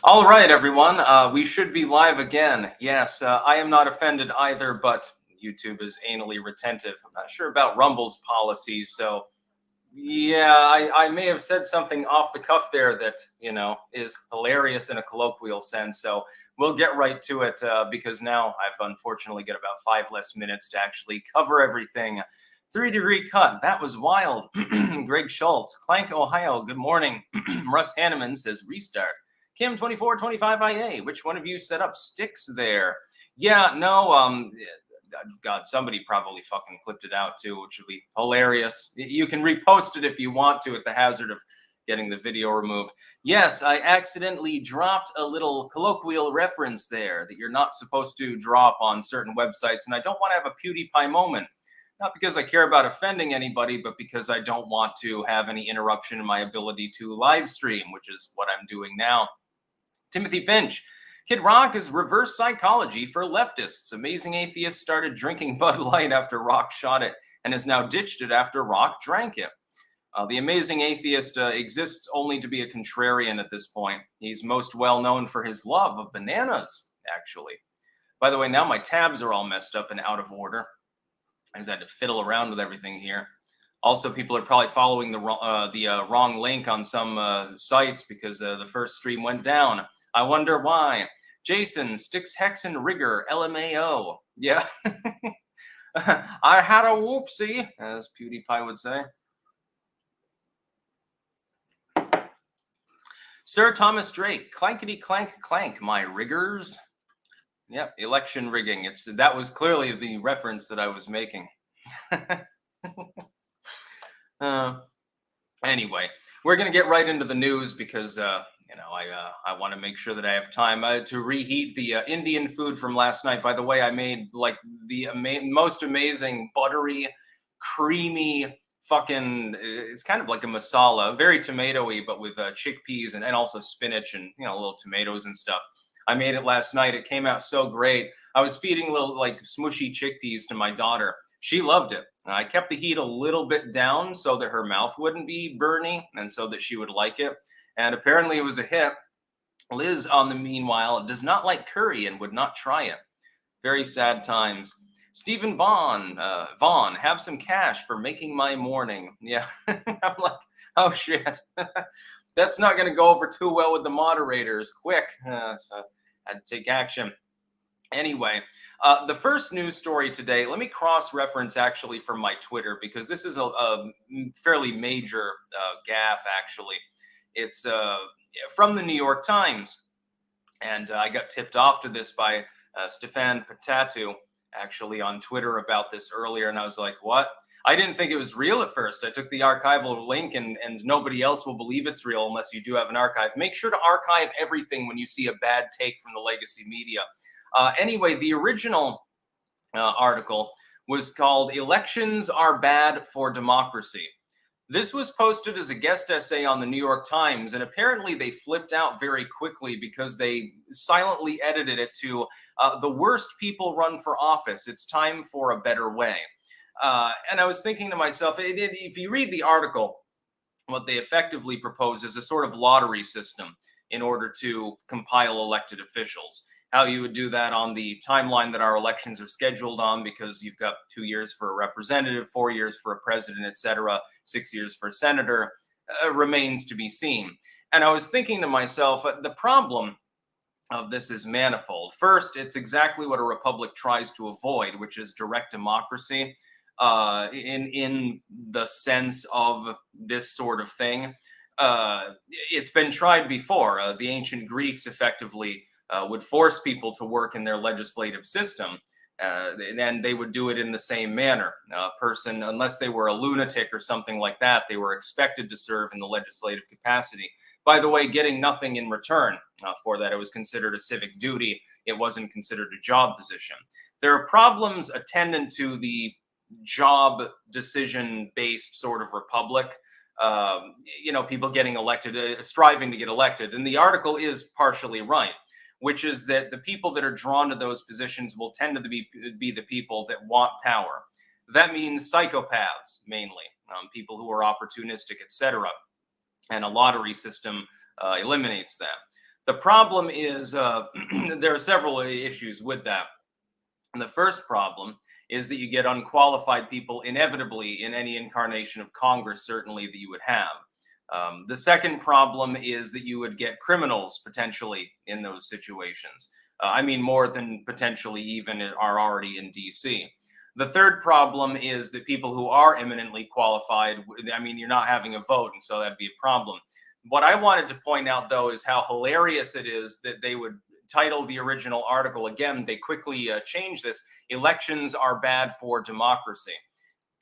All right, everyone. We should be live again. Yes, I am not offended either, but YouTube is anally retentive. I'm not sure about Rumble's policies, so yeah, I may have said something off the cuff there that, is hilarious in a colloquial sense. So we'll get right to it because now I've unfortunately got about 5 less minutes to actually cover everything. 3 degree cut. That was wild. Greg Schultz, Clank, Ohio. Good morning. Russ Hanneman says restart. Kim 2425IA. Which one of you set up sticks there? Yeah, no, God, somebody probably fucking clipped it out too, which would be hilarious. You can repost it if you want to at the hazard of getting the video removed. Yes, I accidentally dropped a little colloquial reference there that you're not supposed to drop on certain websites, and I don't want to have a PewDiePie moment. Not because I care about offending anybody, but because I don't want to have any interruption in my ability to live stream, which is what I'm doing now. Timothy Finch. Kid Rock is reverse psychology for leftists. Amazing Atheist started drinking Bud Light after Rock shot it and has now ditched it after Rock drank it. The Amazing Atheist exists only to be a contrarian at this point. He's most well known for his love of bananas, actually. By the way, now my tabs are all messed up and out of order. I just had to fiddle around with everything here. Also, people are probably following the wrong link on some sites because the first stream went down. I wonder why. Jason, Sticks Hex and Rigor, LMAO. Yeah. I had a whoopsie, as PewDiePie would say. Sir Thomas Drake, clankety clank clank, my riggers. Yep, election rigging. That was clearly the reference that I was making. Anyway, we're going to get right into the news because, I want to make sure that I have time to reheat the Indian food from last night. By the way, I made like the most amazing buttery, creamy fucking, it's kind of like a masala, very tomatoey, but with chickpeas and also spinach and, little tomatoes and stuff. I made it last night. It came out so great. I was feeding little like smushy chickpeas to my daughter. She loved it. I kept the heat a little bit down so that her mouth wouldn't be burny and so that she would like it. And apparently it was a hit. Liz, on the meanwhile, does not like curry and would not try it. Very sad times. Stephen Vaughn, have some cash for making my morning. Yeah, I'm like, oh shit. That's not going to go over too well with the moderators. Quick. So I had to take action. Anyway, the first news story today, let me cross-reference actually from my Twitter because this is a fairly major gaffe, actually. It's from the New York Times, and I got tipped off to this by Stefan Patatu, actually, on Twitter about this earlier, and I was like, what? I didn't think it was real at first. I took the archival link, and nobody else will believe it's real unless you do have an archive. Make sure to archive everything when you see a bad take from the legacy media. Anyway, the original article was called Elections Are Bad for Democracy. This was posted as a guest essay on the New York Times, and apparently they flipped out very quickly because they silently edited it to the worst people run for office. It's time for a better way. And I was thinking to myself, if you read the article, what they effectively propose is a sort of lottery system in order to compile elected officials. How you would do that on the timeline that our elections are scheduled on, because you've got 2 years for a representative, 4 years for a president, etc., 6 years for a senator, remains to be seen. And I was thinking to myself, the problem of this is manifold. First, it's exactly what a republic tries to avoid, which is direct democracy in the sense of this sort of thing. It's been tried before. The ancient Greeks effectively would force people to work in their legislative system, and they would do it in the same manner. A person, unless they were a lunatic or something like that, they were expected to serve in the legislative capacity. By the way, getting nothing in return for that. It was considered a civic duty. It wasn't considered a job position. There are problems attendant to the job decision-based sort of republic. People getting elected, striving to get elected. And the article is partially right, which is that the people that are drawn to those positions will tend to be the people that want power. That means psychopaths, mainly, people who are opportunistic, etc. And a lottery system eliminates that. The problem is there are several issues with that. And the first problem is that you get unqualified people inevitably in any incarnation of Congress, certainly, that you would have. The second problem is that you would get criminals potentially in those situations. I mean, more than potentially even are already in DC. The third problem is that people who are eminently qualified, I mean, you're not having a vote, and so that'd be a problem. What I wanted to point out, though, is how hilarious it is that they would title the original article. Again, they quickly changed this. Elections are bad for democracy.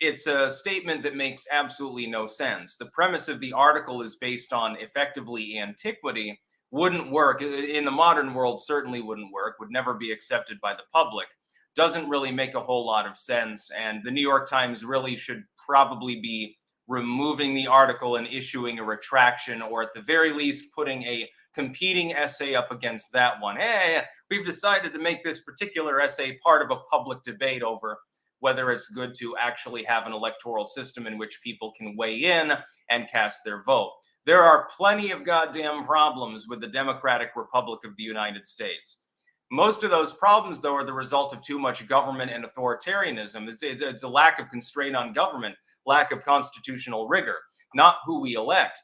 It's a statement that makes absolutely no sense. The premise of the article is based on effectively antiquity. Wouldn't work in the modern world, certainly wouldn't work, would never be accepted by the public. Doesn't really make a whole lot of sense. And the New York Times really should probably be removing the article and issuing a retraction, or at the very least putting a competing essay up against that one. Hey, we've decided to make this particular essay part of a public debate over whether it's good to actually have an electoral system in which people can weigh in and cast their vote. There are plenty of goddamn problems with the Democratic Republic of the United States. Most of those problems, though, are the result of too much government and authoritarianism. It's a lack of constraint on government, lack of constitutional rigor, not who we elect.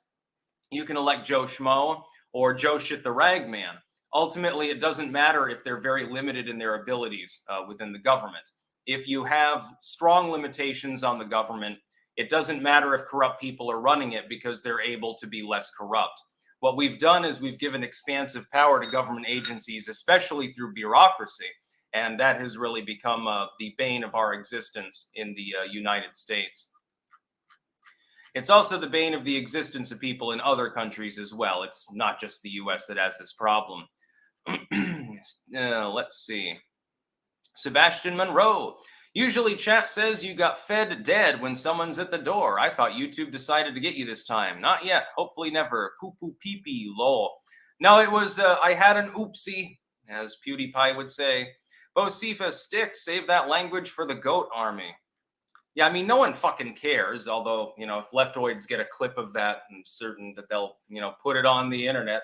You can elect Joe Schmo or Joe Shit the Rag Man. Ultimately, it doesn't matter if they're very limited in their abilities within the government. If you have strong limitations on the government, it doesn't matter if corrupt people are running it, because they're able to be less corrupt. What we've done is we've given expansive power to government agencies, especially through bureaucracy. And that has really become the bane of our existence in the United States. It's also the bane of the existence of people in other countries as well. It's not just the US that has this problem. Let's see. Sebastian Monroe. Usually chat says you got fed dead when someone's at the door. I thought YouTube decided to get you this time. Not yet. Hopefully never. Poo poo pee pee lol. No, it was, I had an oopsie, as PewDiePie would say. Bosifa Stick, save that language for the GOAT army. Yeah, I mean, no one fucking cares. Although, you know, if leftoids get a clip of that, I'm certain that they'll, you know, put it on the internet,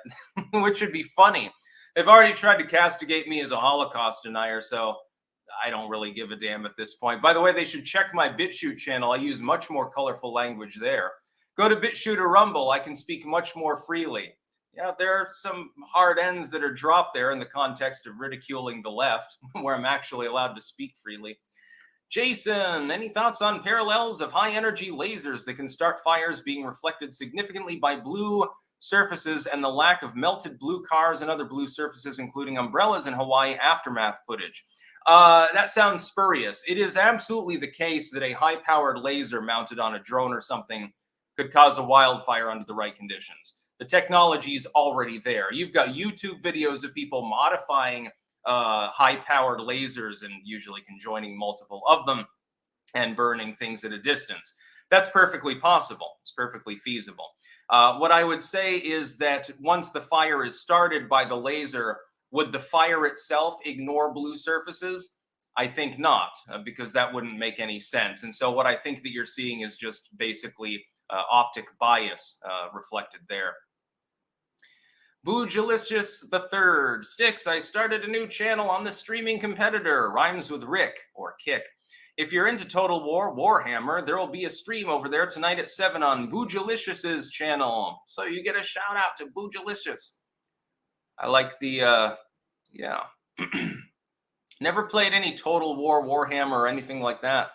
which would be funny. They've already tried to castigate me as a Holocaust denier, so I don't really give a damn at this point. By the way, they should check my BitChute channel. I use much more colorful language there. Go to BitChute or Rumble. I can speak much more freely. Yeah, there are some hard ends that are dropped there in the context of ridiculing the left, where I'm actually allowed to speak freely. Jason, any thoughts on parallels of high-energy lasers that can start fires being reflected significantly by blue surfaces and the lack of melted blue cars and other blue surfaces, including umbrellas in Hawaii aftermath footage? That sounds spurious. It is absolutely the case that a high-powered laser mounted on a drone or something could cause a wildfire under the right conditions. The technology is already there. You've got YouTube videos of people modifying high-powered lasers and usually conjoining multiple of them and burning things at a distance. That's perfectly possible. It's perfectly feasible. What I would say is that once the fire is started by the laser, would the fire itself ignore blue surfaces? I think not, because that wouldn't make any sense. And so what I think that you're seeing is just basically optic bias reflected there. Boojilicious the Third. Sticks, I started a new channel on the streaming competitor. Rhymes with Rick, or Kick. If you're into Total War Warhammer, there will be a stream over there tonight at 7 on Boojilicious's channel. So you get a shout out to Boojilicious. I like the, yeah. Never played any Total War Warhammer or anything like that.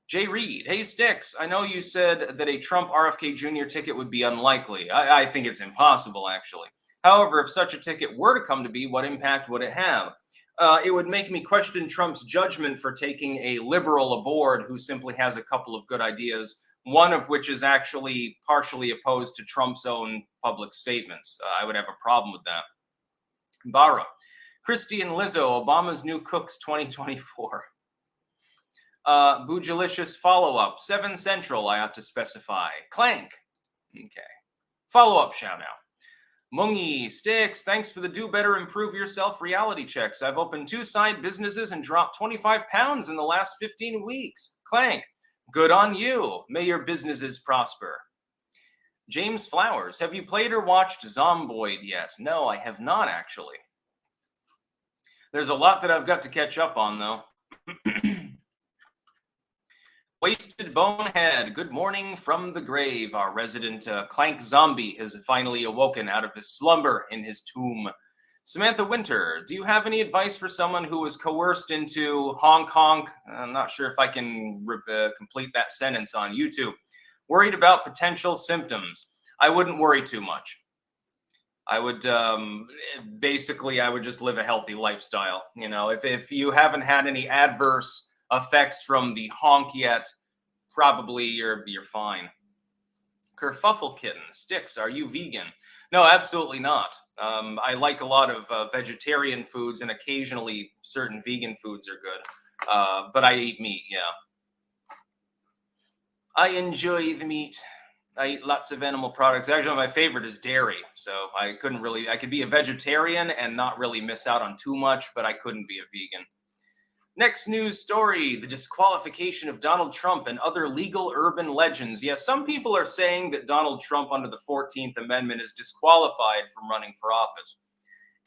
Jay Reed, hey Sticks, I know you said that a Trump RFK Jr. ticket would be unlikely. I think it's impossible, actually. However, if such a ticket were to come to be, what impact would it have? It would make me question Trump's judgment for taking a liberal aboard who simply has a couple of good ideas, one of which is actually partially opposed to Trump's own public statements. I would have a problem with that. Bara, Christy and Lizzo, Obama's new cooks 2024. Boojilicious follow-up, 7 Central, I ought to specify. Clank. Okay. Follow-up shout-out. Mungie, Sticks, thanks for the do better, improve yourself reality checks. I've opened 2 side businesses and dropped 25 pounds in the last 15 weeks. Clank, good on you. May your businesses prosper. James Flowers, have you played or watched Zomboid yet? No, I have not actually. There's a lot that I've got to catch up on, though. Wasted Bonehead, good morning from the grave. Our resident Clank Zombie has finally awoken out of his slumber in his tomb. Samantha Winter, do you have any advice for someone who was coerced into honk honk? I'm not sure if I can complete that sentence on YouTube. Worried about potential symptoms. I wouldn't worry too much. I would basically, I would just live a healthy lifestyle. You know, if you haven't had any adverse effects from the honk yet, probably you're fine. Kerfuffle Kitten, Sticks, are you vegan? No, absolutely not. I like a lot of vegetarian foods, and occasionally certain vegan foods are good. But I eat meat, yeah. I enjoy the meat. I eat lots of animal products. Actually, my favorite is dairy. So I could be a vegetarian and not really miss out on too much, but I couldn't be a vegan. Next news story, the disqualification of Donald Trump and other legal urban legends. Yes, some people are saying that Donald Trump under the 14th Amendment is disqualified from running for office.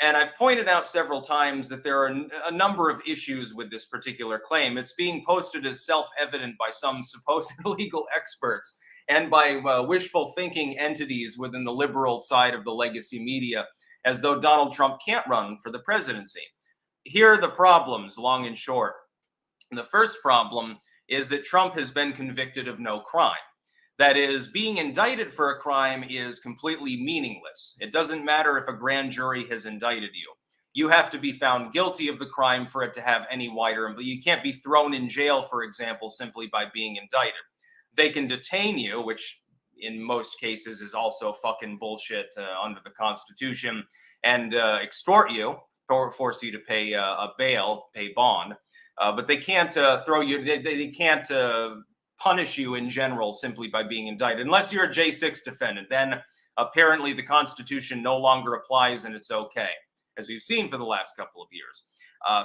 And I've pointed out several times that there are a number of issues with this particular claim. It's being posted as self-evident by some supposed legal experts and by wishful thinking entities within the liberal side of the legacy media, as though Donald Trump can't run for the presidency. Here are the problems, long and short. The first problem is that Trump has been convicted of no crime. That is, being indicted for a crime is completely meaningless. It doesn't matter if a grand jury has indicted you. You have to be found guilty of the crime for it to have any wider, but you can't be thrown in jail, for example, simply by being indicted. They can detain you, which in most cases is also fucking bullshit under the Constitution, and extort you, or force you to pay a bail, pay bond. But they can't throw you, they can't punish you in general simply by being indicted, unless you're a J6 defendant. Then apparently the Constitution no longer applies and it's okay, as we've seen for the last couple of years.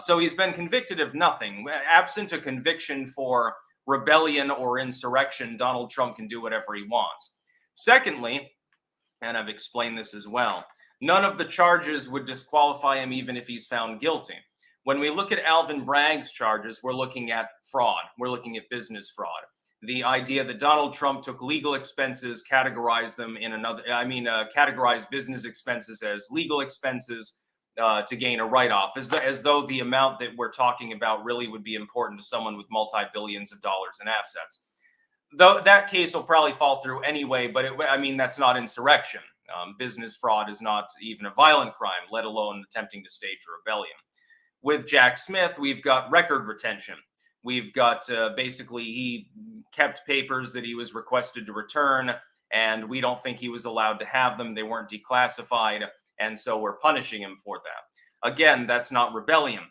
So he's been convicted of nothing. Absent a conviction for rebellion or insurrection, Donald Trump can do whatever he wants. Secondly, and I've explained this as well, none of the charges would disqualify him even if he's found guilty. When we look at Alvin Bragg's charges, we're looking at fraud. We're looking at business fraud. The idea that Donald Trump took legal expenses, categorized them in categorized business expenses as legal expenses to gain a write-off, as though the amount that we're talking about really would be important to someone with multi-billions of dollars in assets. Though that case will probably fall through anyway, but that's not insurrection. Business fraud is not even a violent crime, let alone attempting to stage a rebellion. With Jack Smith, we've got record retention. We've got basically he kept papers that he was requested to return, and we don't think he was allowed to have them. They weren't declassified, and so we're punishing him for that. Again, that's not rebellion.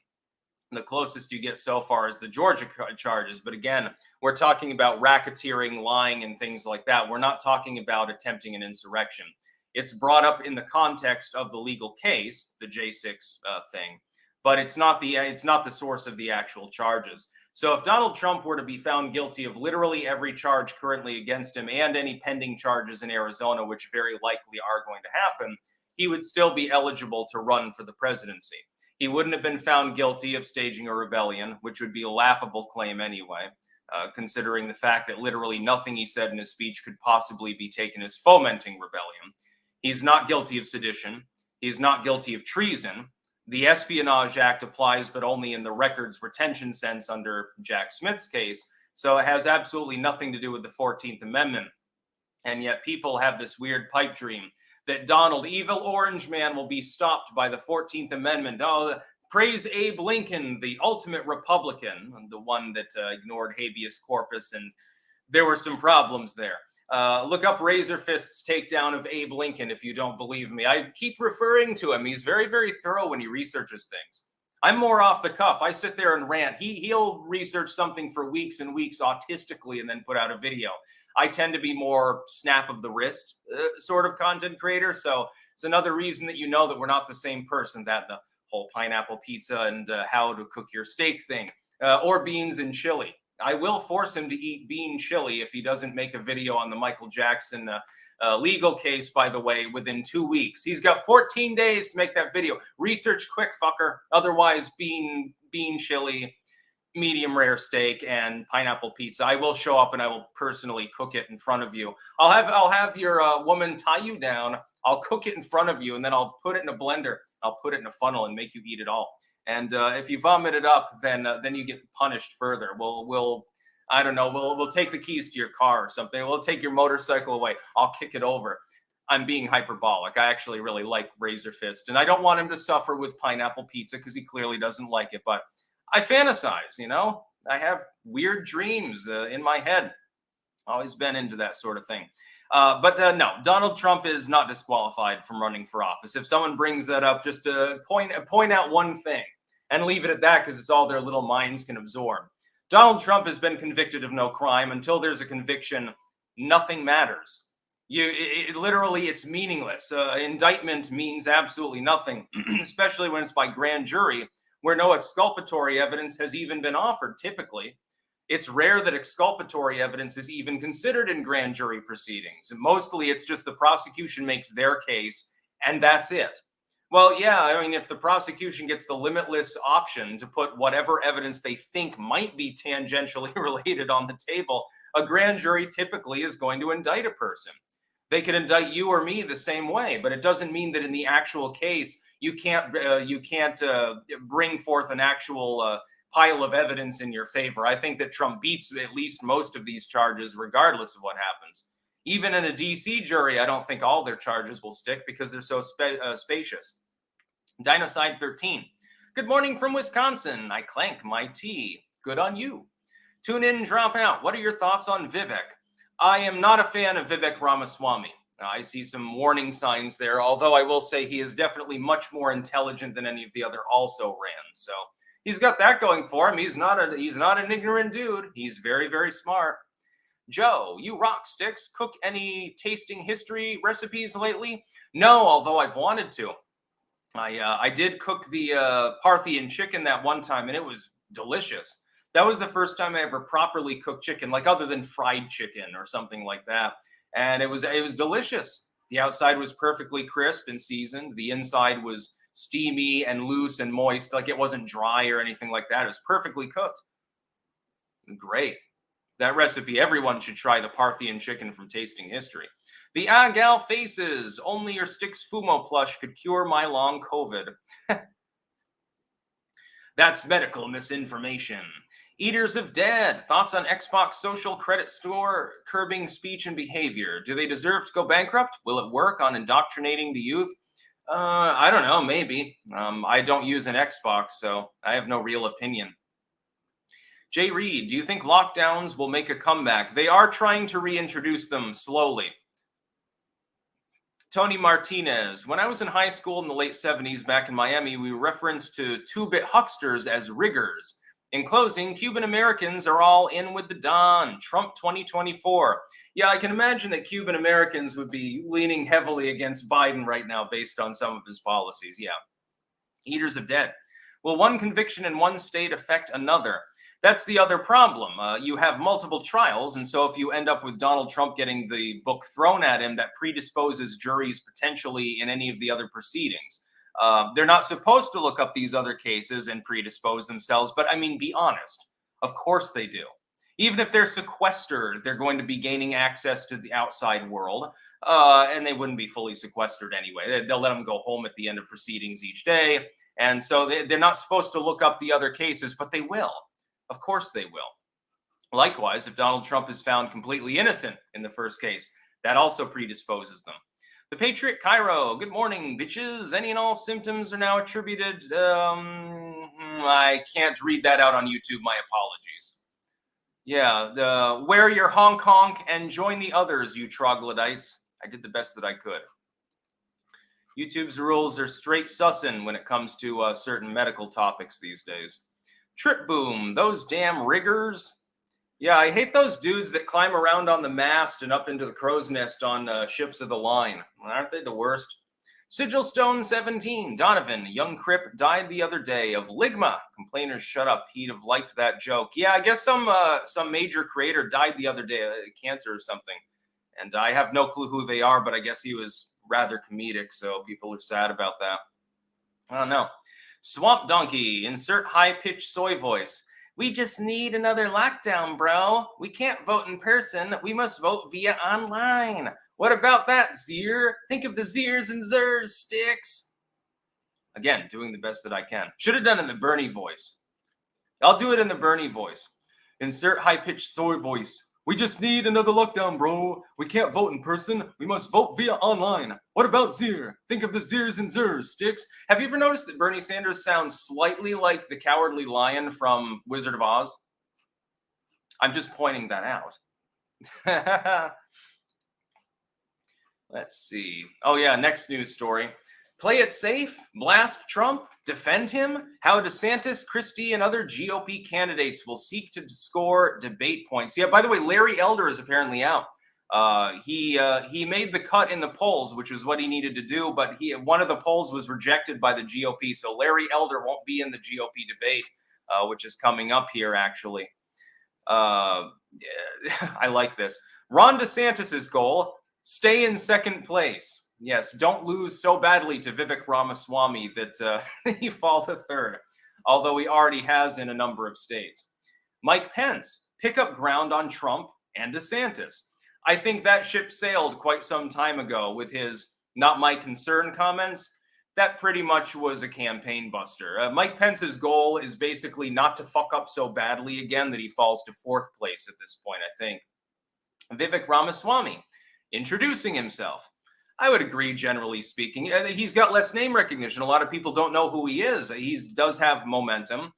The closest you get so far is the Georgia charges. But again, we're talking about racketeering, lying, and things like that. We're not talking about attempting an insurrection. It's brought up in the context of the legal case, the J6 thing, but it's not the source of the actual charges. So if Donald Trump were to be found guilty of literally every charge currently against him and any pending charges in Arizona, which very likely are going to happen, he would still be eligible to run for the presidency. He wouldn't have been found guilty of staging a rebellion, which would be a laughable claim anyway, considering the fact that literally nothing he said in his speech could possibly be taken as fomenting rebellion. He's not guilty of sedition. He's not guilty of treason. The Espionage Act applies, but only in the records retention sense under Jack Smith's case. So it has absolutely nothing to do with the 14th Amendment. And yet people have this weird pipe dream that Donald, evil orange man, will be stopped by the 14th Amendment. Oh, praise Abe Lincoln, the ultimate Republican, the one that ignored habeas corpus, and there were some problems there. Look up Razor Fist's takedown of Abe Lincoln if you don't believe me. I keep referring to him. He's very, very thorough when he researches things. I'm more off the cuff. I sit there and rant. He'll research something for weeks and weeks autistically and then put out a video. I tend to be more snap of the wrist sort of content creator. So it's another reason that you know that we're not the same person, that the whole pineapple pizza and how to cook your steak thing, or beans and chili. I will force him to eat bean chili if he doesn't make a video on the Michael Jackson legal case, by the way, within 2 weeks. He's got 14 days to make that video. Research quick, fucker. Otherwise, bean chili, medium rare steak, and pineapple pizza. I will show up and I will personally cook it in front of you. I'll have your woman tie you down. I'll cook it in front of you, and then I'll put it in a blender. I'll put it in a funnel and make you eat it all. And if you vomit it up, then you get punished further. I don't know. We'll take the keys to your car or something. We'll take your motorcycle away. I'll kick it over. I'm being hyperbolic. I actually really like Razor Fist, and I don't want him to suffer with pineapple pizza because he clearly doesn't like it. But I fantasize, I have weird dreams in my head. Always been into that sort of thing. But no, Donald Trump is not disqualified from running for office. If someone brings that up, just to point out one thing and leave it at that, because it's all their little minds can absorb. Donald Trump has been convicted of no crime. Until there's a conviction, nothing matters. Literally, it's meaningless. Indictment means absolutely nothing, especially when it's by grand jury, where no exculpatory evidence has even been offered. Typically, it's rare that exculpatory evidence is even considered in grand jury proceedings. And mostly, it's just the prosecution makes their case, and that's it. Well, yeah, I mean, if the prosecution gets the limitless option to put whatever evidence they think might be tangentially related on the table, a grand jury typically is going to indict a person. They could indict you or me the same way, but it doesn't mean that in the actual case you can't bring forth an actual pile of evidence in your favor. I think that Trump beats at least most of these charges, regardless of what happens. Even in a DC jury, I don't think all their charges will stick because they're so spacious. Dinocide 13. Good morning from Wisconsin. I clank my tea. Good on you. Tune in, drop out. What are your thoughts on Vivek? I am not a fan of Vivek Ramaswamy. I see some warning signs there, although I will say he is definitely much more intelligent than any of the other also-rans. So he's got that going for him. He's not an ignorant dude. He's very, very smart. Joe, you rock sticks. Cook any tasting history recipes lately? No, although I've wanted to. I did cook the Parthian chicken that one time, and it was delicious. That was the first time I ever properly cooked chicken, like other than fried chicken or something like that. And it was delicious. The outside was perfectly crisp and seasoned. The inside was steamy and loose and moist, like it wasn't dry or anything like that. It was perfectly cooked. Great. That recipe, everyone should try the Parthian chicken from Tasting History. The Agal Faces, only your Sticks Fumo plush could cure my long COVID. That's medical misinformation. Eaters of Dead, thoughts on Xbox social credit score curbing speech and behavior. Do they deserve to go bankrupt? Will it work on indoctrinating the youth? I don't know, maybe. I don't use an Xbox, so I have no real opinion. Jay Reed, do you think lockdowns will make a comeback? They are trying to reintroduce them slowly. Tony Martinez, when I was in high school in the late 70s back in Miami, we referenced to two-bit hucksters as riggers. In closing, Cuban Americans are all in with the Don. Trump 2024. Yeah, I can imagine that Cuban Americans would be leaning heavily against Biden right now based on some of his policies. Yeah. Eaters of Dead. Will one conviction in one state affect another? That's the other problem. You have multiple trials, and so if you end up with Donald Trump getting the book thrown at him, that predisposes juries potentially in any of the other proceedings. They're not supposed to look up these other cases and predispose themselves, but I mean, be honest. Of course they do. Even if they're sequestered, they're going to be gaining access to the outside world, and they wouldn't be fully sequestered anyway. They'll let them go home at the end of proceedings each day, and so they're not supposed to look up the other cases, but they will. Of course they will. Likewise, if Donald Trump is found completely innocent in the first case, that also predisposes them. The Patriot Cairo, good morning, bitches. Any and all symptoms are now attributed. I can't read that out on YouTube. My apologies. Yeah, wear your honk honk and join the others, you troglodytes. I did the best that I could. YouTube's rules are straight sussin when it comes to certain medical topics these days. Trip Boom, those damn riggers. Yeah, I hate those dudes that climb around on the mast and up into the crow's nest on ships of the line. Aren't they the worst? Sigil Stone 17, Donovan, young Crip died the other day of ligma. Complainers shut up. He'd have liked that joke. Yeah, I guess some major creator died the other day, cancer or something. And I have no clue who they are, but I guess he was rather comedic, so people are sad about that. I don't know. Swamp Donkey, insert high-pitched soy voice. We just need another lockdown, bro. We can't vote in person. We must vote via online. What about that, Zier? Think of the Ziers and Zers, Sticks. Again, doing the best that I can. Should have done it in the Bernie voice. I'll do it in the Bernie voice. Insert high-pitched soy voice. We just need another lockdown, bro. We can't vote in person. We must vote via online. What about Zier? Think of the Ziers and Zers, Sticks. Have you ever noticed that Bernie Sanders sounds slightly like the Cowardly Lion from Wizard of Oz? I'm just pointing that out. Let's see. Oh, yeah, next news story. Play it safe, blast Trump, defend him, how DeSantis, Christie, and other GOP candidates will seek to score debate points. Yeah, by the way, Larry Elder is apparently out. He made the cut in the polls, which is what he needed to do, but one of the polls was rejected by the GOP, so Larry Elder won't be in the GOP debate, which is coming up here, actually. I like this. Ron DeSantis's goal, stay in second place. Yes, don't lose so badly to Vivek Ramaswamy that he fall to third, although he already has in a number of states. Mike Pence, pick up ground on Trump and DeSantis. I think that ship sailed quite some time ago with his not my concern comments. That pretty much was a campaign buster. Mike Pence's goal is basically not to fuck up so badly again that he falls to fourth place at this point, I think. Vivek Ramaswamy, introducing himself. I would agree, generally speaking. He's got less name recognition. A lot of people don't know who he is. He does have momentum.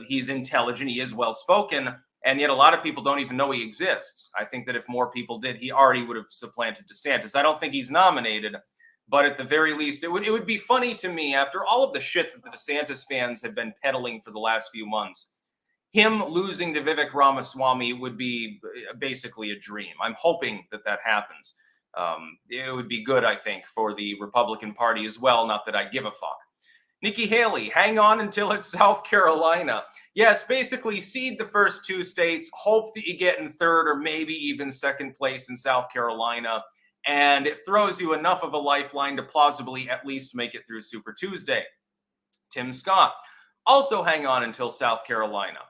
He's intelligent. He is well-spoken. And yet a lot of people don't even know he exists. I think that if more people did, he already would have supplanted DeSantis. I don't think he's nominated. But at the very least, it would be funny to me, after all of the shit that the DeSantis fans have been peddling for the last few months, him losing to Vivek Ramaswamy would be basically a dream. I'm hoping that that happens. It would be good, I think, for the Republican Party as well. Not that I give a fuck. Nikki Haley, hang on until it's South Carolina. Yes, basically seed the first two states, hope that you get in third or maybe even second place in South Carolina, and it throws you enough of a lifeline to plausibly at least make it through Super Tuesday. Tim Scott, also hang on until South Carolina.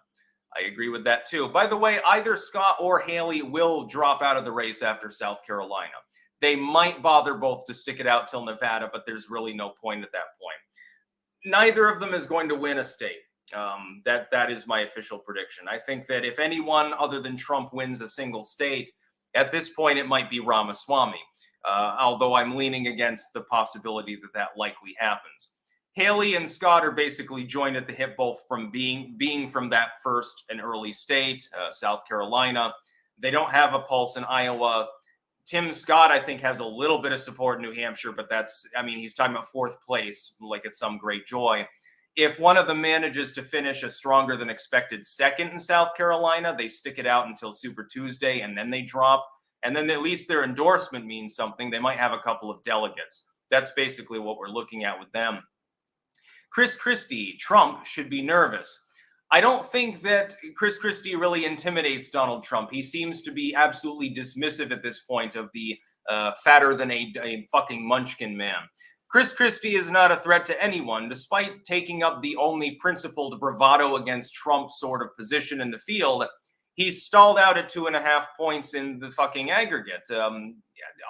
I agree with that too. By the way, either Scott or Haley will drop out of the race after South Carolina. They might bother both to stick it out till Nevada, but there's really no point at that point. Neither of them is going to win a state. That is my official prediction. I think that if anyone other than Trump wins a single state, at this point it might be Ramaswamy, although I'm leaning against the possibility that that likely happens. Haley and Scott are basically joined at the hip, both from being from that first and early state, South Carolina. They don't have a pulse in Iowa. Tim Scott, I think, has a little bit of support in New Hampshire, but he's talking about fourth place, like it's some great joy. If one of them manages to finish a stronger than expected second in South Carolina, they stick it out until Super Tuesday and then they drop. And then at least their endorsement means something. They might have a couple of delegates. That's basically what we're looking at with them. Chris Christie, Trump should be nervous. I don't think that Chris Christie really intimidates Donald Trump. He seems to be absolutely dismissive at this point of the fatter than a fucking munchkin man. Chris Christie is not a threat to anyone, despite taking up the only principled bravado against Trump sort of position in the field. He's stalled out at 2.5 points in the fucking aggregate.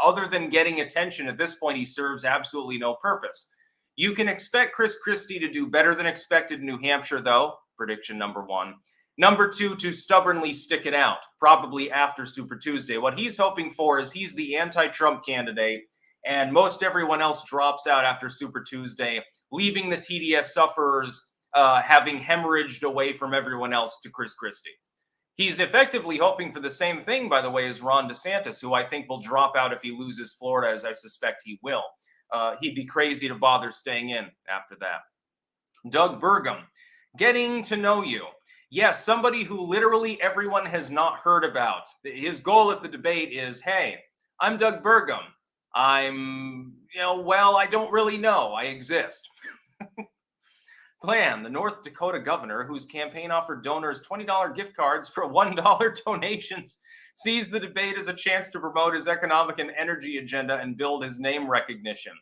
Other than getting attention at this point, he serves absolutely no purpose. You can expect Chris Christie to do better than expected in New Hampshire, though. Prediction number one. Number two, to stubbornly stick it out, probably after Super Tuesday. What he's hoping for is he's the anti-Trump candidate, and most everyone else drops out after Super Tuesday, leaving the TDS sufferers having hemorrhaged away from everyone else to Chris Christie. He's effectively hoping for the same thing, by the way, as Ron DeSantis, who I think will drop out if he loses Florida, as I suspect he will. He'd be crazy to bother staying in after that. Doug Burgum, getting to know you. Yes, somebody who literally everyone has not heard about. His goal at the debate is, hey, I'm Doug Burgum. I don't really know. I exist. Plan, the North Dakota governor whose campaign offered donors $20 gift cards for $1 donations sees the debate as a chance to promote his economic and energy agenda and build his name recognition.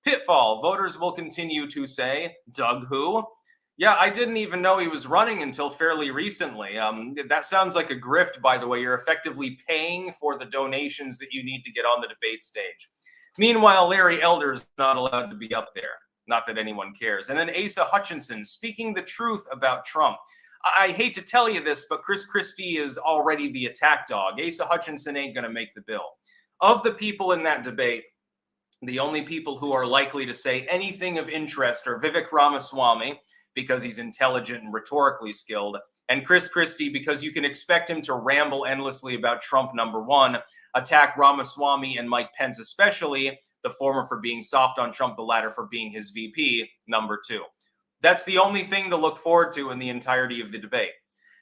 Pitfall, voters will continue to say, Doug who? Yeah, I didn't even know he was running until fairly recently. That sounds like a grift, by the way. You're effectively paying for the donations that you need to get on the debate stage. Meanwhile, Larry Elder's not allowed to be up there. Not that anyone cares. And then Asa Hutchinson, speaking the truth about Trump. I hate to tell you this, but Chris Christie is already the attack dog. Asa Hutchinson ain't going to make the bill. Of the people in that debate, the only people who are likely to say anything of interest are Vivek Ramaswamy, because he's intelligent and rhetorically skilled, and Chris Christie, because you can expect him to ramble endlessly about Trump, number one, attack Ramaswamy and Mike Pence especially, the former for being soft on Trump, the latter for being his VP, number two. That's the only thing to look forward to in the entirety of the debate.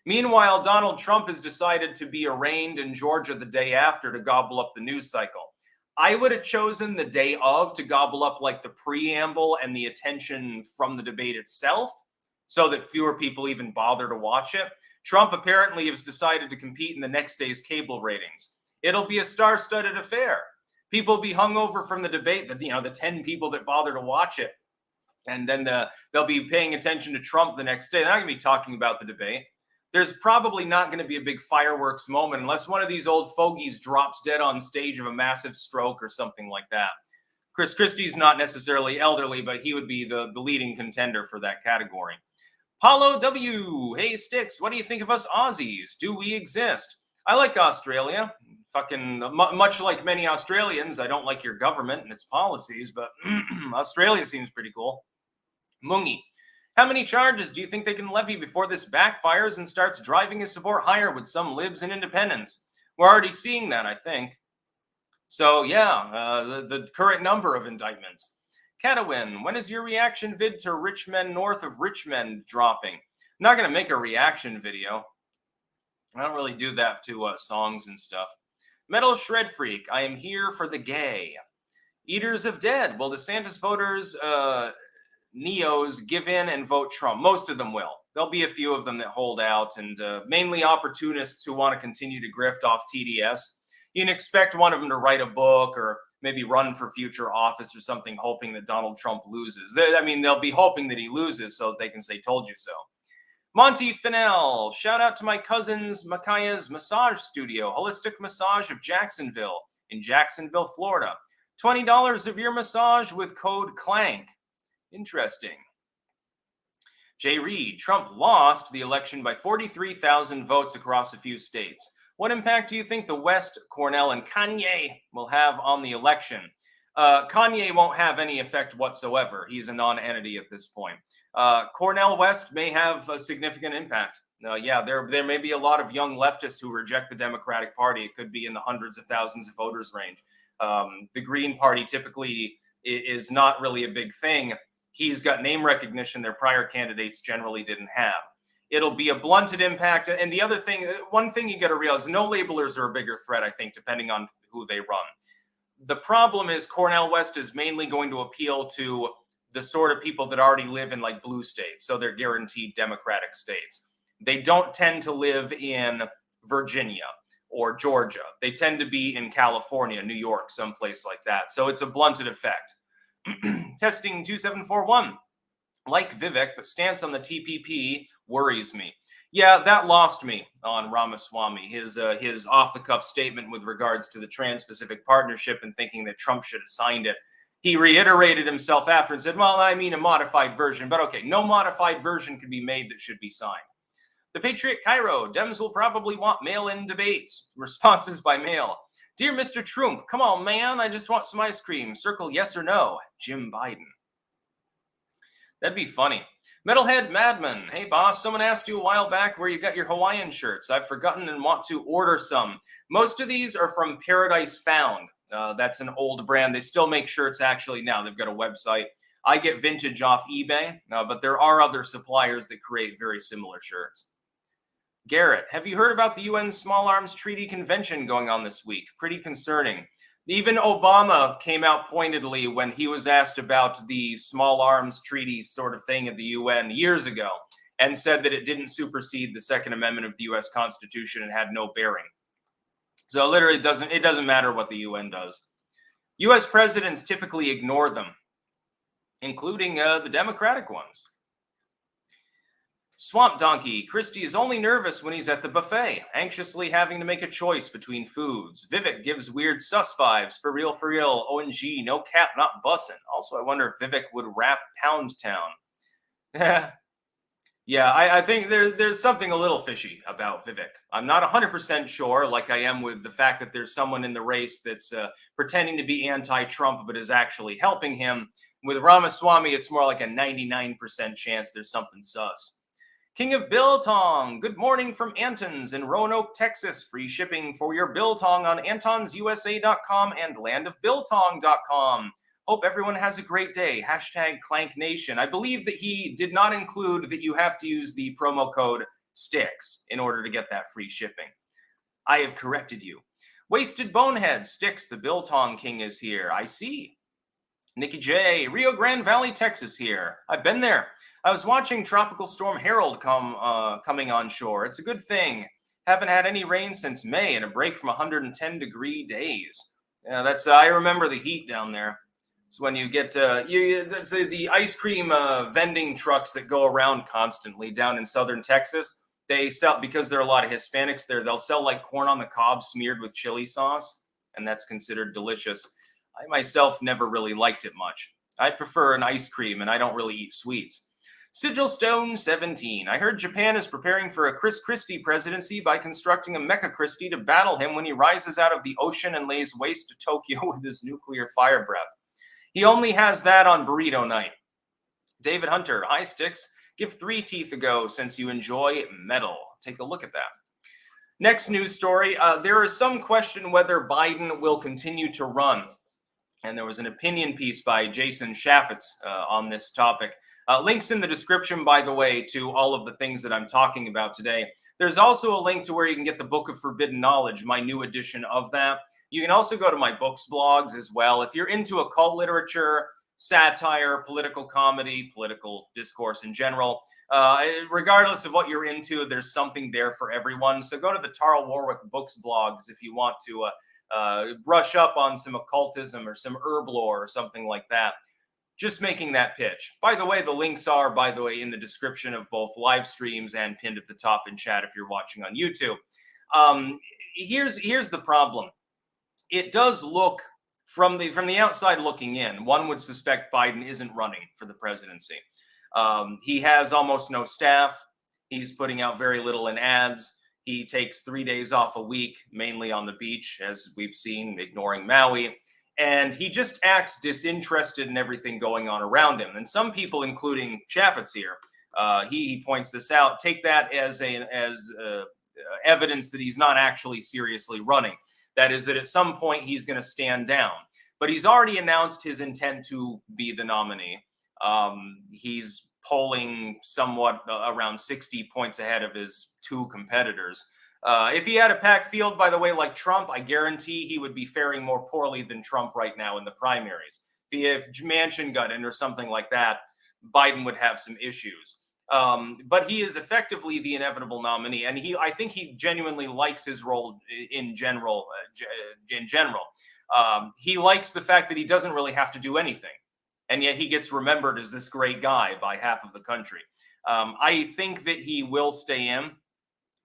Meanwhile, Donald Trump has decided to be arraigned in Georgia the day after to gobble up the news cycle. I would have chosen the day of to gobble up like the preamble and the attention from the debate itself so that fewer people even bother to watch it. Trump apparently has decided to compete in the next day's cable ratings. It'll be a star-studded affair. People will be hungover from the debate, the 10 people that bother to watch it. And then they'll be paying attention to Trump the next day. They're not going to be talking about the debate. There's probably not going to be a big fireworks moment unless one of these old fogies drops dead on stage of a massive stroke or something like that. Chris Christie's not necessarily elderly, but he would be the leading contender for that category. Paulo W. Hey, Sticks, what do you think of us Aussies? Do we exist? I like Australia. Fucking much like many Australians, I don't like your government and its policies, but Australia seems pretty cool. Mungi. How many charges do you think they can levy before this backfires and starts driving his support higher with some libs and independents? We're already seeing that, I think. So, yeah, the current number of indictments. Catawin, when is your reaction vid to Rich Men North of Richmond dropping? I'm not going to make a reaction video. I don't really do that to songs and stuff. Metal Shred Freak, I am here for the gay. Eaters of Dead, will DeSantis voters... Neos give in and vote Trump. Most of them will. There'll be a few of them that hold out, and mainly opportunists who want to continue to grift off TDS. You can expect one of them to write a book or maybe run for future office or something, hoping that Donald Trump loses. They'll be hoping that he loses so that they can say, told you so. Monty Fennell, shout out to my cousin's Makaya's massage studio, Holistic Massage of Jacksonville, in Jacksonville, Florida. $20 of your massage with code CLANK. Interesting. Jay Reed, Trump lost the election by 43,000 votes across a few states. What impact do you think the West, Cornell, and Kanye will have on the election? Kanye won't have any effect whatsoever. He's a non-entity at this point. Cornell West may have a significant impact. There may be a lot of young leftists who reject the Democratic Party. It could be in the hundreds of thousands of voters range. The Green Party typically is not really a big thing. He's got name recognition their prior candidates generally didn't have. It'll be a blunted impact. And the other thing, one thing you got to realize, no labelers are a bigger threat, I think, depending on who they run. The problem is Cornell West is mainly going to appeal to the sort of people that already live in like blue states. So they're guaranteed Democratic states. They don't tend to live in Virginia or Georgia. They tend to be in California, New York, someplace like that. So it's a blunted effect. Testing 2741. Like Vivek, but stance on the TPP worries me. Yeah, that lost me on Ramaswamy. His off-the-cuff statement with regards to the Trans-Pacific Partnership and thinking that Trump should have signed it. He reiterated himself after and said, well, I mean a modified version. But okay, no modified version can be made that should be signed. The Patriot Cairo, Dems will probably want mail-in debates. Responses by mail. Dear Mr. Trump, come on, man. I just want some ice cream. Circle yes or no. Jim Biden. That'd be funny. Metalhead Madman. Hey, boss, someone asked you a while back where you got your Hawaiian shirts. I've forgotten and want to order some. Most of these are from Paradise Found. That's an old brand. They still make shirts actually now. They've got a website. I get vintage off eBay, but there are other suppliers that create very similar shirts. Garrett, have you heard about the UN Small Arms Treaty Convention going on this week? Pretty concerning. Even Obama came out pointedly when he was asked about the Small Arms Treaty sort of thing at the UN years ago and said that it didn't supersede the Second Amendment of the U.S. Constitution and had no bearing. So literally, it doesn't matter what the UN does. U.S. presidents typically ignore them, including the Democratic ones. Swamp Donkey, Christie is only nervous when he's at the buffet, anxiously having to make a choice between foods. Vivek gives weird sus vibes, for real, ONG, no cap, not bussin'. Also, I wonder if Vivek would rap Pound Town. Yeah, I think there's something a little fishy about Vivek. I'm not 100% sure, like I am with the fact that there's someone in the race that's pretending to be anti-Trump but is actually helping him. With Ramaswamy, it's more like a 99% chance there's something sus. King of Biltong, good morning from Antons in Roanoke, Texas. Free shipping for your Biltong on antonsusa.com and landofbiltong.com. Hope everyone has a great day. Hashtag Clank Nation. I believe that he did not include that you have to use the promo code STIX in order to get that free shipping. I have corrected you. Wasted Bonehead, STIX, the Biltong King is here. I see. Nikki J, Rio Grande Valley, Texas here. I've been there. I was watching Tropical Storm Harold coming on shore. It's a good thing. Haven't had any rain since May and a break from 110-degree days. Yeah, that's I remember the heat down there. It's when you get the ice cream vending trucks that go around constantly down in southern Texas. They sell, because there are a lot of Hispanics there, they'll sell like corn on the cob smeared with chili sauce, and that's considered delicious. I myself never really liked it much. I prefer an ice cream, and I don't really eat sweets. Sigil Stone 17. I heard Japan is preparing for a Chris Christie presidency by constructing a Mecha Christie to battle him when he rises out of the ocean and lays waste to Tokyo with his nuclear fire breath. He only has that on burrito night. David Hunter, hi Sticks. Give 3 teeth a go since you enjoy metal. Take a look at that. Next news story. There is some question whether Biden will continue to run. And there was an opinion piece by Jason Chaffetz on this topic. Links in the description, by the way, to all of the things that I'm talking about today. There's also a link to where you can get the Book of Forbidden Knowledge, my new edition of that. You can also go to my books blogs as well. If you're into occult literature, satire, political comedy, political discourse in general, regardless of what you're into, there's something there for everyone. So go to the Tarl Warwick books blogs if you want to brush up on some occultism or some herb lore or something like that. Just making that pitch. By the way, the links are, in the description of both live streams and pinned at the top in chat if you're watching on YouTube. Here's the problem. It does look, from the outside looking in, one would suspect Biden isn't running for the presidency. He has almost no staff. He's putting out very little in ads. He takes 3 days off a week, mainly on the beach, as we've seen, ignoring Maui. And he just acts disinterested in everything going on around him. And some people, including Chaffetz here, he points this out, take that as evidence that he's not actually seriously running. That is that at some point he's going to stand down. But he's already announced his intent to be the nominee. He's polling somewhat around 60 points ahead of his 2 competitors. If he had a packed field, by the way, like Trump, I guarantee he would be faring more poorly than Trump right now in the primaries. If Manchin got in or something like that, Biden would have some issues. But he is effectively the inevitable nominee, and I think he genuinely likes his role in general. He likes the fact that he doesn't really have to do anything, and yet he gets remembered as this great guy by half of the country. I think that he will stay in,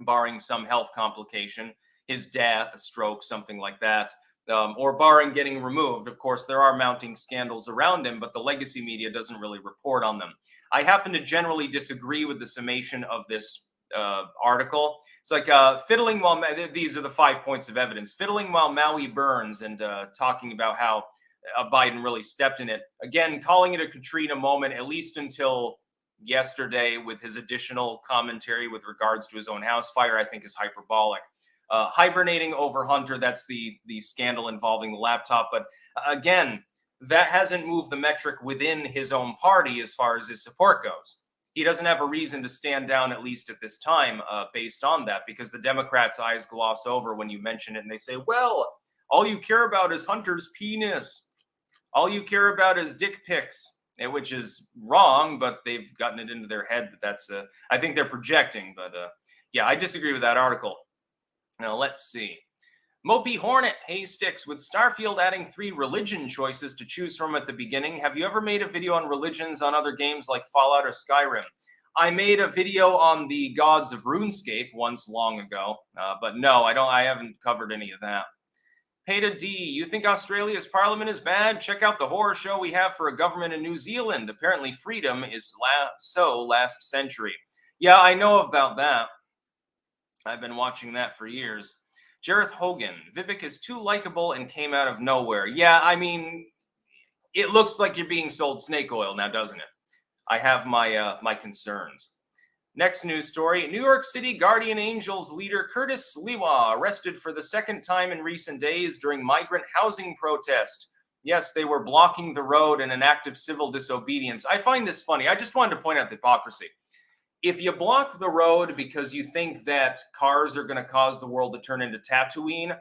barring some health complication, his death, a stroke, something like that, or barring getting removed. Of course, there are mounting scandals around him, but the legacy media doesn't really report on them. I happen to generally disagree with the summation of this article. It's like fiddling while, these are the 5 points of evidence, fiddling while Maui burns, and talking about how Biden really stepped in it. Again, calling it a Katrina moment, at least until yesterday, with his additional commentary with regards to his own house fire, I think is hyperbolic. Hibernating over Hunter, that's the scandal involving the laptop. But again, that hasn't moved the metric within his own party as far as his support goes. He doesn't have a reason to stand down, at least at this time, based on that, because the Democrats' eyes gloss over when you mention it and they say, well, all you care about is Hunter's penis. All you care about is dick pics. Which is wrong, but they've gotten it into their head that that's I think they're projecting. But yeah, I disagree with that article. Now let's see. Mopey Hornet, hey Sticks, with Starfield adding 3 religion choices to choose from at the beginning, have you ever made a video on religions on other games like Fallout or Skyrim? I made a video on the gods of RuneScape once long ago, but no, I haven't covered any of that. Peta D, you think Australia's parliament is bad? Check out the horror show we have for a government in New Zealand. Apparently freedom is last century. Yeah, I know about that. I've been watching that for years. Jareth Hogan, Vivek is too likable and came out of nowhere. Yeah, I mean, it looks like you're being sold snake oil now, doesn't it? I have my concerns. Next news story, New York City Guardian Angels leader Curtis Sliwa arrested for the second time in recent days during migrant housing protest. Yes, they were blocking the road in an act of civil disobedience. I find this funny. I just wanted to point out the hypocrisy. If you block the road because you think that cars are going to cause the world to turn into Tatooine,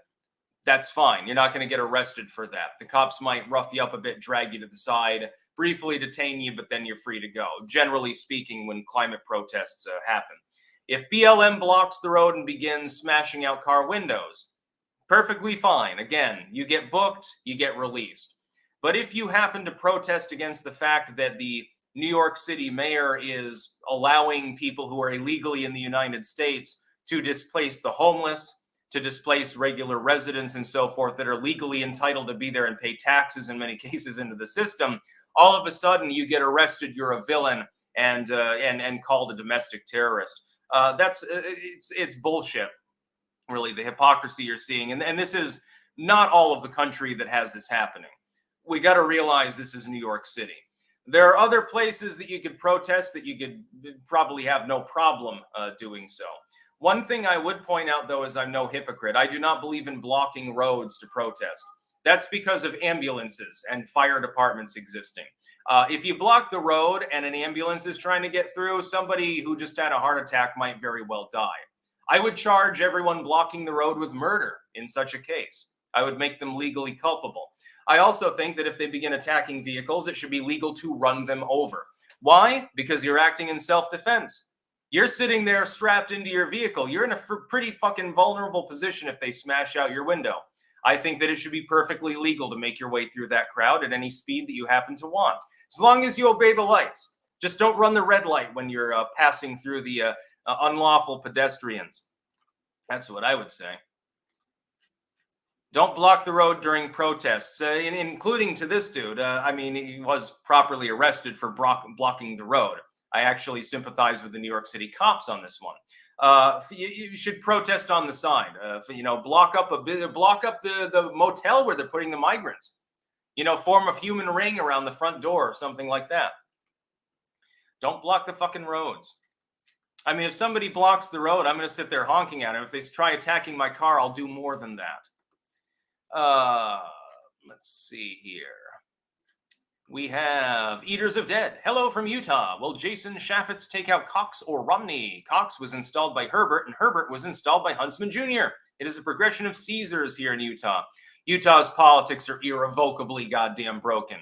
that's fine. You're not going to get arrested for that. The cops might rough you up a bit, drag you to the side, briefly detain you, but then you're free to go. Generally speaking, when climate protests happen. If BLM blocks the road and begins smashing out car windows, perfectly fine. Again, you get booked, you get released. But if you happen to protest against the fact that the New York City mayor is allowing people who are illegally in the United States to displace the homeless, to displace regular residents and so forth that are legally entitled to be there and pay taxes in many cases into the system, all of a sudden you get arrested, you're a villain, and called a domestic terrorist. It's bullshit, really, the hypocrisy you're seeing. And this is not all of the country that has this happening. We got to realize this is New York City. There are other places that you could protest that you could probably have no problem doing so. One thing I would point out, though, is I'm no hypocrite. I do not believe in blocking roads to protest. That's because of ambulances and fire departments existing. If you block the road and an ambulance is trying to get through, somebody who just had a heart attack might very well die. I would charge everyone blocking the road with murder in such a case. I would make them legally culpable. I also think that if they begin attacking vehicles, it should be legal to run them over. Why? Because you're acting in self-defense. You're sitting there strapped into your vehicle. You're in a pretty fucking vulnerable position if they smash out your window. I think that it should be perfectly legal to make your way through that crowd at any speed that you happen to want, as long as you obey the lights. Just don't run the red light when you're passing through the unlawful pedestrians. That's what I would say. Don't block the road during protests, including to this dude. I mean, he was properly arrested for blocking the road. I actually sympathize with the New York City cops on this one. You should protest on the side. Block up the motel where they're putting the migrants. Form a human ring around the front door or something like that. Don't block the fucking roads. I mean, if somebody blocks the road, I'm going to sit there honking at them. If they try attacking my car, I'll do more than that. Let's see here. We have Eaters of Dead. Hello from Utah. Will Jason Chaffetz take out Cox or Romney? Cox was installed by Herbert, and Herbert was installed by Huntsman Jr. It is a progression of Caesars here in Utah. Utah's politics are irrevocably goddamn broken.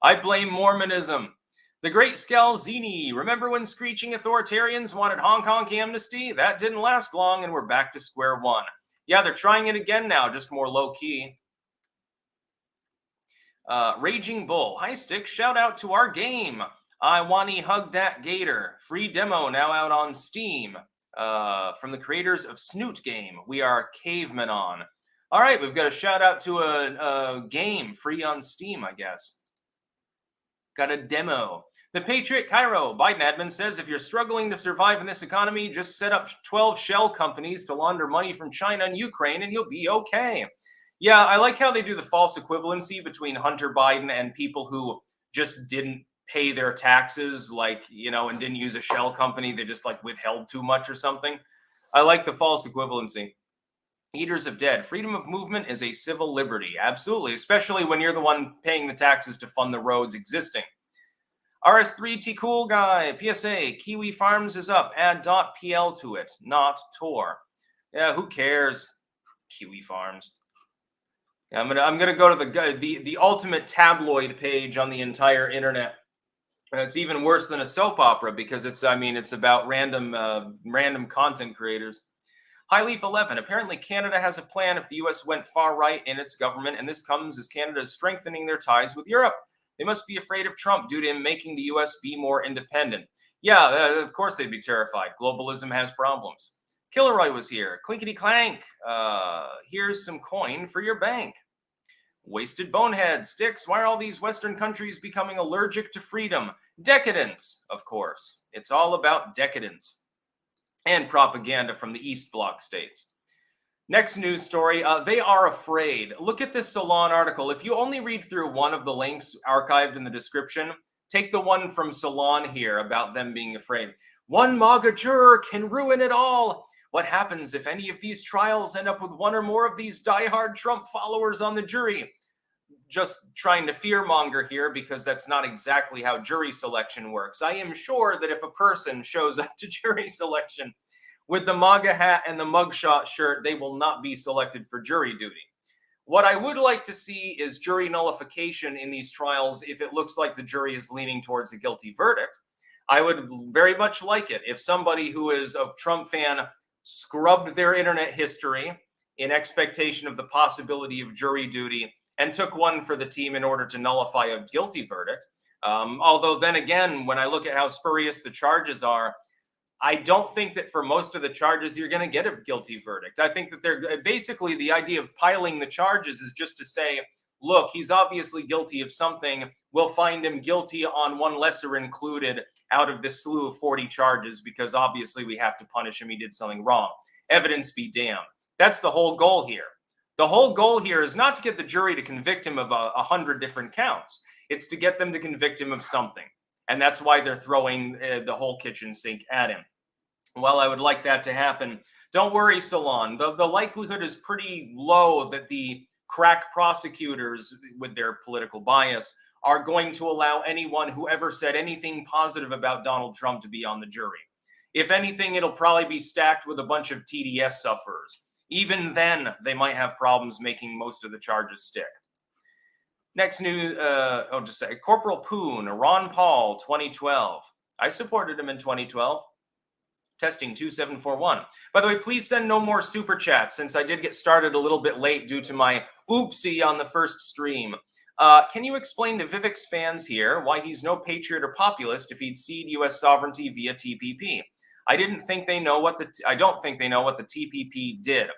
I blame Mormonism. The Great Scalzini. Remember when screeching authoritarians wanted Hong Kong amnesty? That didn't last long, and we're back to square one. Yeah, they're trying it again now, just more low-key. Raging Bull. Hi, Stick. Shout out to our game. I wanna hug that gator. Free demo now out on Steam. From the creators of Snoot Game. We are cavemen on. All right, we've got a shout out to a game free on Steam, I guess. Got a demo. The Patriot Cairo. Biden admin says if you're struggling to survive in this economy, just set up 12 shell companies to launder money from China and Ukraine and you'll be okay. Yeah, I like how they do the false equivalency between Hunter Biden and people who just didn't pay their taxes, and didn't use a shell company. They just withheld too much or something. I like the false equivalency. Eaters of Dead. Freedom of movement is a civil liberty. Absolutely, especially when you're the one paying the taxes to fund the roads existing. RS3T Cool Guy. PSA. Kiwi Farms is up. Add .pl to it, not Tor. Yeah, who cares? Kiwi Farms. Yeah, I'm gonna go to the ultimate tabloid page on the entire internet. It's even worse than a soap opera because it's about random content creators. Highleaf 11. Apparently, Canada has a plan if the U.S. went far right in its government, and this comes as Canada is strengthening their ties with Europe. They must be afraid of Trump due to him making the U.S. be more independent. Yeah, of course they'd be terrified. Globalism has problems. Killeroy was here. Clinkety clank. Here's some coin for your bank. Wasted bonehead. Sticks. Why are all these Western countries becoming allergic to freedom? Decadence, of course. It's all about decadence and propaganda from the East Bloc states. Next news story, they are afraid. Look at this Salon article. If you only read through one of the links archived in the description, take the one from Salon here about them being afraid. One MAGA juror can ruin it all. What happens if any of these trials end up with one or more of these diehard Trump followers on the jury? Just trying to fearmonger here because that's not exactly how jury selection works. I am sure that if a person shows up to jury selection with the MAGA hat and the mugshot shirt, they will not be selected for jury duty. What I would like to see is jury nullification in these trials if it looks like the jury is leaning towards a guilty verdict. I would very much like it if somebody who is a Trump fan scrubbed their internet history in expectation of the possibility of jury duty and took one for the team in order to nullify a guilty verdict. Although then again, when I look at how spurious the charges are, I don't think that for most of the charges you're going to get a guilty verdict. I think that they're basically, the idea of piling the charges is just to say, look, he's obviously guilty of something. We'll find him guilty on one lesser included out of this slew of 40 charges because obviously we have to punish him. He did something wrong. Evidence be damned. That's the whole goal here. The whole goal here is not to get the jury to convict him of 100 different counts. It's to get them to convict him of something. And that's why they're throwing the whole kitchen sink at him. Well, I would like that to happen. Don't worry, Salon. The likelihood is pretty low that the crack prosecutors with their political bias are going to allow anyone who ever said anything positive about Donald Trump to be on the jury. If anything, it'll probably be stacked with a bunch of TDS sufferers. Even then, they might have problems making most of the charges stick. Next news, I'll just say Corporal Poon, Ron Paul, 2012. I supported him in 2012. Testing 2741. By the way, please send no more super chats since I did get started a little bit late due to my oopsie on the first stream. Can you explain to Vivek's fans here why he's no patriot or populist if he'd cede U.S. sovereignty via TPP? I don't think they know what the TPP did.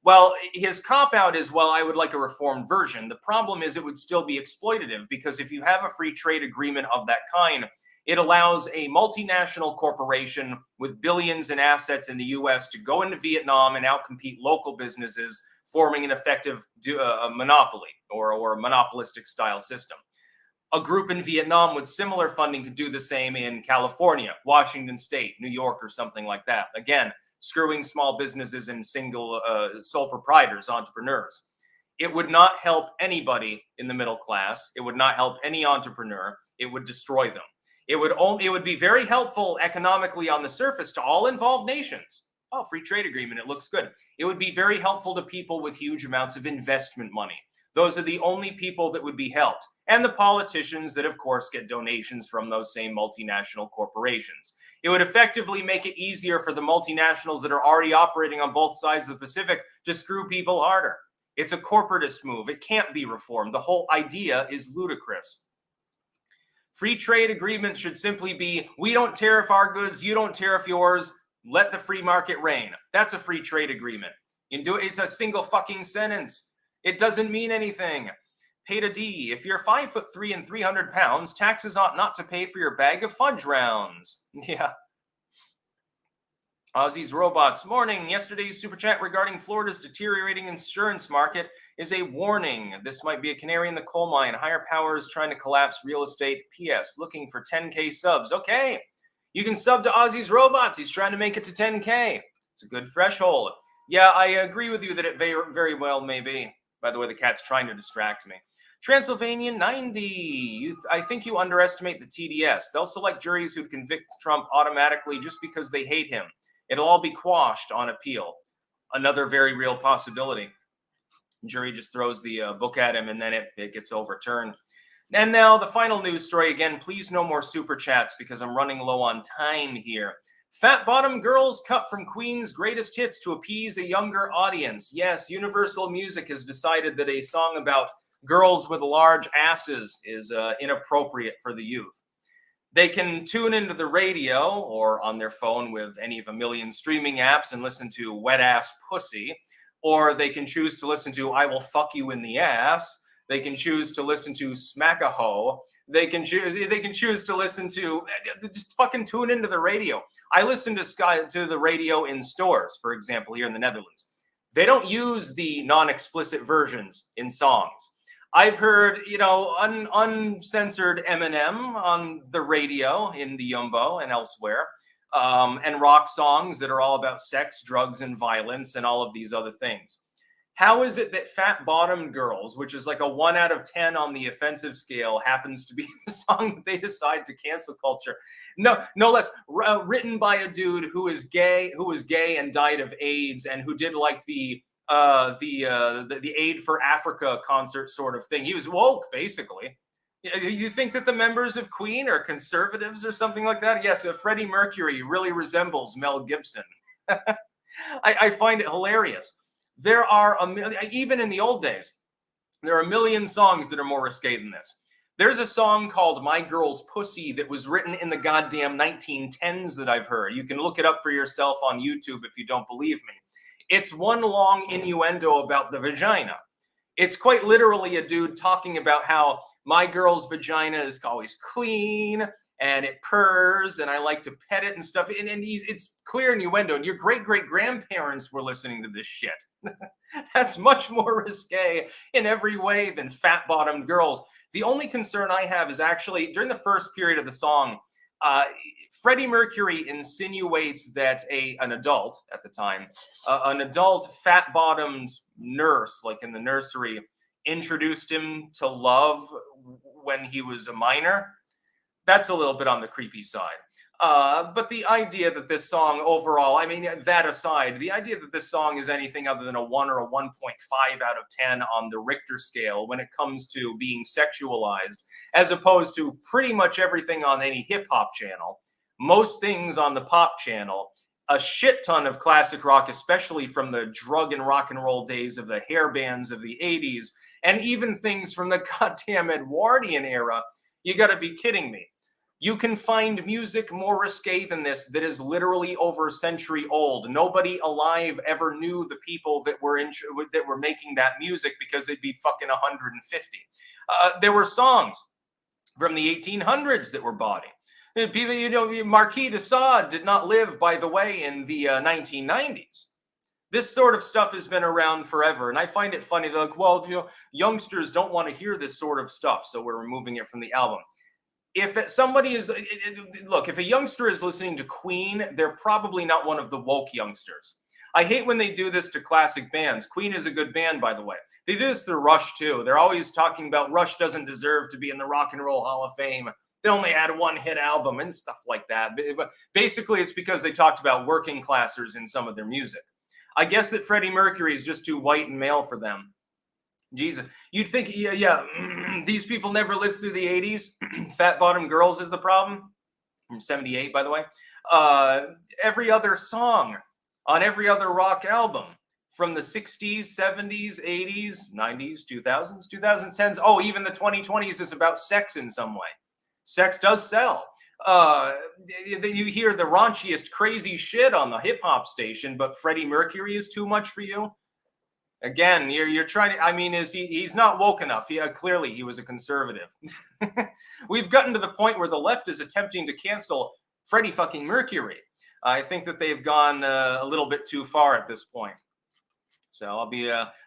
Well, his cop-out is, well, I would like a reformed version. The problem is it would still be exploitative because if you have a free trade agreement of that kind, it allows a multinational corporation with billions in assets in the U.S. to go into Vietnam and outcompete local businesses, forming an effective monopoly or a monopolistic style system. A group in Vietnam with similar funding could do the same in California, Washington State, New York, or something like that. Again, screwing small businesses and single sole proprietors, entrepreneurs. It would not help anybody in the middle class. It would not help any entrepreneur. It would destroy them. It would be very helpful economically on the surface to all involved nations. Oh, free trade agreement, it looks good. It would be very helpful to people with huge amounts of investment money. Those are the only people that would be helped. And the politicians that, of course, get donations from those same multinational corporations. It would effectively make it easier for the multinationals that are already operating on both sides of the Pacific to screw people harder. It's a corporatist move. It can't be reformed. The whole idea is ludicrous. Free trade agreements should simply be, we don't tariff our goods, you don't tariff yours, let the free market reign. That's a free trade agreement. It's a single fucking sentence. It doesn't mean anything. Peta D, if you're 5'3" and 300 pounds, taxes ought not to pay for your bag of fudge rounds. Yeah. Aussie's Robots. Morning. Yesterday's super chat regarding Florida's deteriorating insurance market is a warning. This might be a canary in the coal mine. Higher powers trying to collapse real estate. P.S. Looking for 10K subs. Okay. You can sub to Aussie's Robots. He's trying to make it to 10K. It's a good threshold. Yeah, I agree with you that it very well may be. By the way, the cat's trying to distract me. Transylvania 90. I think you underestimate the TDS. They'll select juries who convict Trump automatically just because they hate him. It'll all be quashed on appeal. Another very real possibility. Jury just throws the book at him and then it gets overturned. And now the final news story. Again, please no more super chats because I'm running low on time here. Fat bottom girls cut from Queen's greatest hits to appease a younger audience. Yes, Universal Music has decided that a song about girls with large asses is inappropriate for the youth. They can tune into the radio or on their phone with any of a million streaming apps and listen to Wet Ass Pussy, or they can choose to listen to I Will Fuck You in the Ass. They can choose to listen to Smack a Hoe. They can choose to listen to, just fucking tune into the radio. I listen to the radio in stores, for example, here in the Netherlands. They don't use the non-explicit versions in songs. I've heard, uncensored Eminem on the radio in the Yumbo and elsewhere, and rock songs that are all about sex, drugs, and violence, and all of these other things. How is it that Fat Bottom Girls, which is like a 1 out of 10 on the offensive scale, happens to be the song that they decide to cancel culture? No less, written by a dude who was gay and died of AIDS, and who did like the Aid for Africa concert sort of thing. He was woke, basically. You think that the members of Queen are conservatives or something like that? Yes, Freddie Mercury really resembles Mel Gibson. I find it hilarious. There are even in the old days, there are a million songs that are more risque than this. There's a song called My Girl's Pussy that was written in the goddamn 1910s that I've heard. You can look it up for yourself on YouTube if you don't believe me. It's one long innuendo about the vagina. It's quite literally a dude talking about how my girl's vagina is always clean and it purrs and I like to pet it and stuff. And it's clear innuendo. And your great-great-grandparents were listening to this shit. That's much more risque in every way than fat-bottomed girls. The only concern I have is actually during the first period of the song, Freddie Mercury insinuates that an adult at the time, an adult fat-bottomed nurse, like in the nursery, introduced him to love when he was a minor. That's a little bit on the creepy side. But the idea that this song overall, I mean, that aside, the idea that this song is anything other than a 1 or a 1.5 out of 10 on the Richter scale when it comes to being sexualized, as opposed to pretty much everything on any hip-hop channel, most things on the pop channel, a shit ton of classic rock, especially from the drug and rock and roll days of the hair bands of the 80s, and even things from the goddamn Edwardian era. You got to be kidding me. You can find music more risque than this that is literally over a century old. Nobody alive ever knew the people that were making that music because they'd be fucking 150. There were songs from the 1800s that were bawdy. People, Marquis de Sade did not live, by the way, in the 1990s. This sort of stuff has been around forever, and I find it funny. They're like, well, youngsters don't want to hear this sort of stuff, so we're removing it from the album. If if a youngster is listening to Queen, they're probably not one of the woke youngsters. I hate when they do this to classic bands. Queen is a good band, by the way. They do this to Rush, too. They're always talking about Rush doesn't deserve to be in the Rock and Roll Hall of Fame. They only had one hit album and stuff like that. But basically, it's because they talked about working classers in some of their music. I guess that Freddie Mercury is just too white and male for them. Jesus, you'd think, these people never lived through the 80s. Fat Bottom Girls is the problem. From 78, by the way. Every other song on every other rock album from the 60s, 70s, 80s, 90s, 2000s, 2010s. Oh, even the 2020s is about sex in some way. Sex does sell. You hear the raunchiest crazy shit on the hip hop station, but Freddie Mercury is too much for you. Again, you're trying to, I mean, he's not woke enough. Clearly he was a conservative. We've gotten to the point where the left is attempting to cancel Freddie fucking Mercury. I think that they've gone a little bit too far at this point. So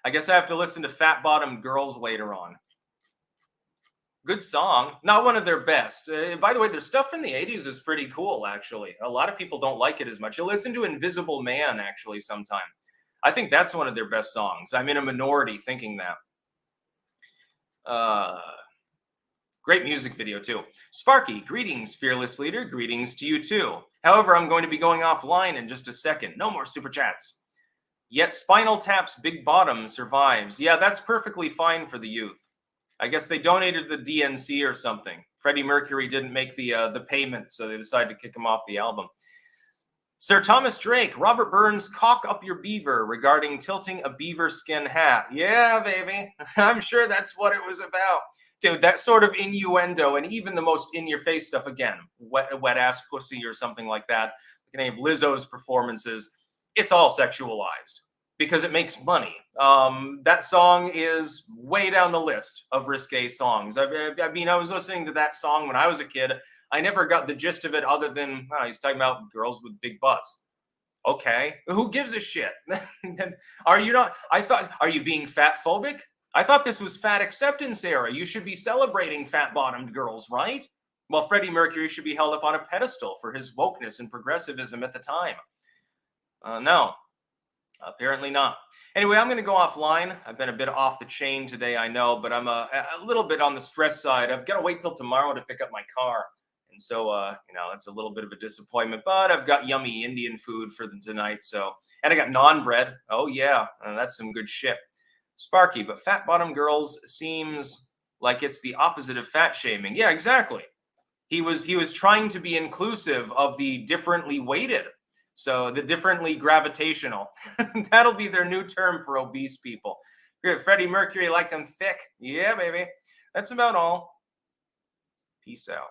I guess I have to listen to Fat Bottom Girls later on. Good song. Not one of their best. By the way, their stuff from the 80s is pretty cool, actually. A lot of people don't like it as much. You'll listen to Invisible Man, actually, sometime. I think that's one of their best songs. I'm in a minority thinking that. Great music video, too. Sparky, greetings, fearless leader. Greetings to you, too. However, I'm going to be going offline in just a second. No more super chats. Yet Spinal Tap's Big Bottom survives. Yeah, that's perfectly fine for the youth. I guess they donated the DNC or something. Freddie Mercury didn't make the payment, so they decided to kick him off the album. Sir Thomas Drake, Robert Burns, cock up your beaver regarding tilting a beaver skin hat. Yeah, baby. I'm sure that's what it was about. Dude, that sort of innuendo and even the most in-your-face stuff, again, wet ass pussy or something like that, like any of Lizzo's performances, it's all sexualized because it makes money. That song is way down the list of risque songs. I mean, I was listening to that song when I was a kid. I never got the gist of it other than he's talking about girls with big butts. Okay, who gives a shit? Are you not? I thought, are you being fat phobic? I thought this was fat acceptance era. You should be celebrating fat bottomed girls, right? Well, Freddie Mercury should be held up on a pedestal for his wokeness and progressivism at the time. No, apparently not. Anyway, I'm going to go offline. I've been a bit off the chain today, I know, but I'm a little bit on the stress side. I've got to wait till tomorrow to pick up my car. And so, it's a little bit of a disappointment, but I've got yummy Indian food for tonight. So, and I got naan bread. Oh yeah, that's some good shit. Sparky, but fat bottom girls seems like it's the opposite of fat shaming. Yeah, exactly. He was trying to be inclusive of the differently weighted. So the differently gravitational. That'll be their new term for obese people. Freddie Mercury liked them thick. Yeah, baby. That's about all. Peace out.